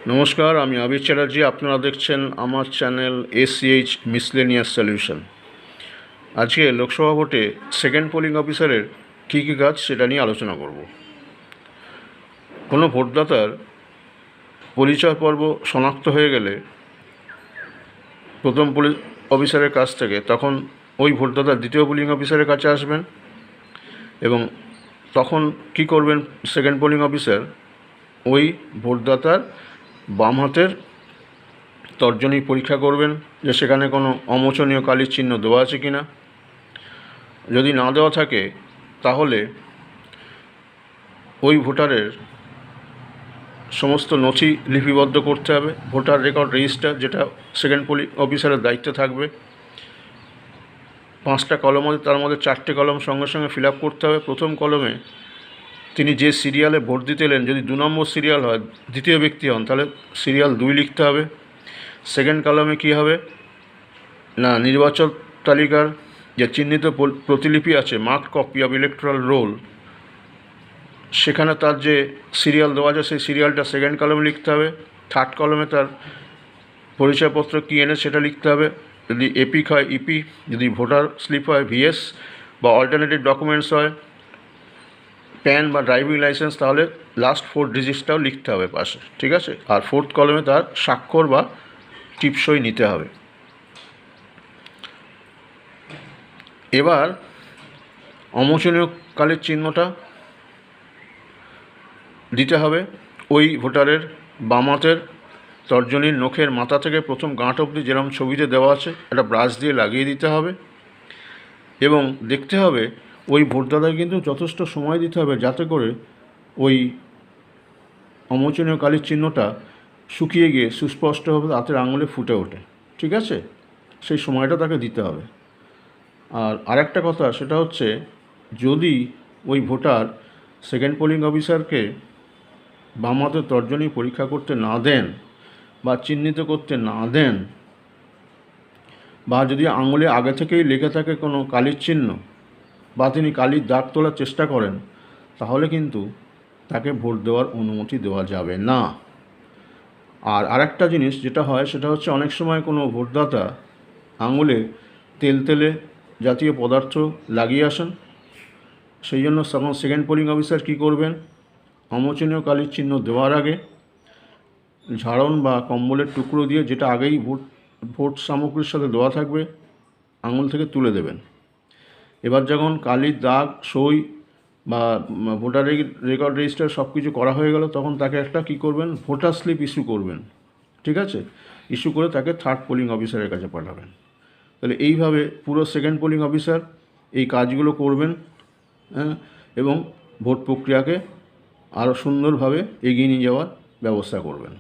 নমস্কার, আমি আবির চ্যাটার্জি। আপনারা দেখছেন আমার চ্যানেল এসিএইচ মিসলেনিয়াস সলিউশন। আজকে লোকসভা ভোটে সেকেন্ড পোলিং অফিসারের কী কী কাজ সেটা নিয়ে আলোচনা করব। কোনো ভোটদাতার পরিচয় পর্ব শনাক্ত হয়ে গেলে প্রথম পোলিং অফিসারের কাছ থেকে তখন ওই ভোটদাতার দ্বিতীয় পোলিং অফিসারের কাছে আসবেন এবং তখন কি করবেন সেকেন্ড পোলিং অফিসার, ওই ভোটদাতার বাম হাতের তর্জনী পরীক্ষা করবেন যে সেখানে কোনো অমোচনীয় কালির চিহ্ন দেওয়া আছে কি না। যদি না দেওয়া থাকে তাহলে ওই ভোটারের সমস্ত নথি লিপিবদ্ধ করতে হবে, ভোটার রেকর্ড রেজিস্টার, যেটা সেকেন্ড পোলিং অফিসারের দায়িত্বে থাকবে। 5টা কলম আছে, তার মধ্যে 4টে কলম সঙ্গে সঙ্গে ফিল আপ করতে হবে। প্রথম কলমে তিনি যে সিরিয়ালে ভোট দিতে এলেন, যদি 2 নম্বর সিরিয়াল হয়, দ্বিতীয় ব্যক্তি হন, তাহলে সিরিয়াল 2 লিখতে হবে। সেকেন্ড কলমে কী হবে না, নির্বাচক তালিকার যে চিহ্নিত প্রতিলিপি আছে, mark copy of electoral roll, সেখানে তার যে সিরিয়াল দেওয়া আছে সেই সিরিয়ালটা সেকেন্ড কলমে লিখতে হবে। থার্ড কলমে তার পরিচয়পত্র কী এনে সেটা লিখতে হবে। যদি এপিক হয় ইপি, যদি ভোটার স্লিপ হয় ভিএস, বা অল্টারনেটিভ ডকুমেন্টস হয় প্যান বা ড্রাইভিং লাইসেন্স, তাহলে লাস্ট 4 ডিজিটসটাও লিখতে হবে পাশে, ঠিক আছে। আর 4th কলমে তার স্বাক্ষর বা টিপসই নিতে হবে। এবার অমোচনীয় কালির চিহ্নটা দিতে হবে ওই ভোটারের বাম হাতের তর্জনীর নখের মাথা থেকে প্রথম গাঁট অবধি, যেরকম ছবিতে দেওয়া আছে, একটা ব্রাশ দিয়ে লাগিয়ে দিতে হবে। এবং দেখতে হবে ওই ভোটদাতার কিন্তু যথেষ্ট সময় দিতে হবে যাতে করে ওই অমোচনীয় কালির চিহ্নটা শুকিয়ে গিয়ে সুস্পষ্টভাবে হাতের আঙুলে ফুটে ওঠে, ঠিক আছে। সেই সময়টা তাকে দিতে হবে। আর আরেকটা কথা, সেটা হচ্ছে যদি ওই ভোটার সেকেন্ড পোলিং অফিসারকে বাম হাতের তর্জনী পরীক্ষা করতে না দেন বা চিহ্নিত করতে না দেন, বা যদি আঙুলে আগে থেকেই লেগে থাকে কোনো কালির চিহ্ন, বা তিনি কালির দাগ তোলার চেষ্টা করেন, তাহলে কিন্তু তাকে ভোট দেওয়ার অনুমতি দেওয়া যাবে না। আর আরেকটা জিনিস যেটা হয় সেটা হচ্ছে, অনেক সময় কোনো ভোটদাতা আঙুলে তেলতেলে জাতীয় পদার্থ লাগিয়ে আসেন। সেই জন্য সেকেন্ড পোলিং অফিসার কী করবেন, অমোচনীয় কালির চিহ্ন দেওয়ার আগে ঝাড়ন বা কম্বলের টুকরো দিয়ে, যেটা আগেই ভোট সামগ্রীর সাথে দেওয়া থাকবে, আঙুল থেকে তুলে দেবেন। এবার যখন কালির দাগ, সই বা ভোটার রেকর্ড রেজিস্টার সব কিছু করা হয়ে গেল, তখন তাকে একটা কী করবেন, ভোটার স্লিপ ইস্যু করবেন, ঠিক আছে। ইস্যু করে তাকে থার্ড পোলিং অফিসারের কাছে পাঠাবেন। তাহলে এইভাবে পুরো সেকেন্ড পোলিং অফিসার এই কাজগুলো করবেন, হ্যাঁ, এবং ভোট প্রক্রিয়াকে আরও সুন্দরভাবে এগিয়ে নিয়ে যাওয়ার ব্যবস্থা করবেন।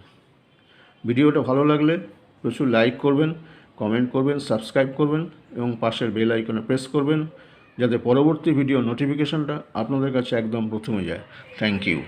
ভিডিওটা ভালো লাগলে প্রচুর লাইক করবেন, কমেন্ট করবেন, সাবস্ক্রাইব করবেন এবং পাশের বেল আইকনে প্রেস করবেন, যাতে পরবর্তী ভিডিও নোটিফিকেশনটা আপনাদের কাছে একদম প্রথমে যায়। Thank you.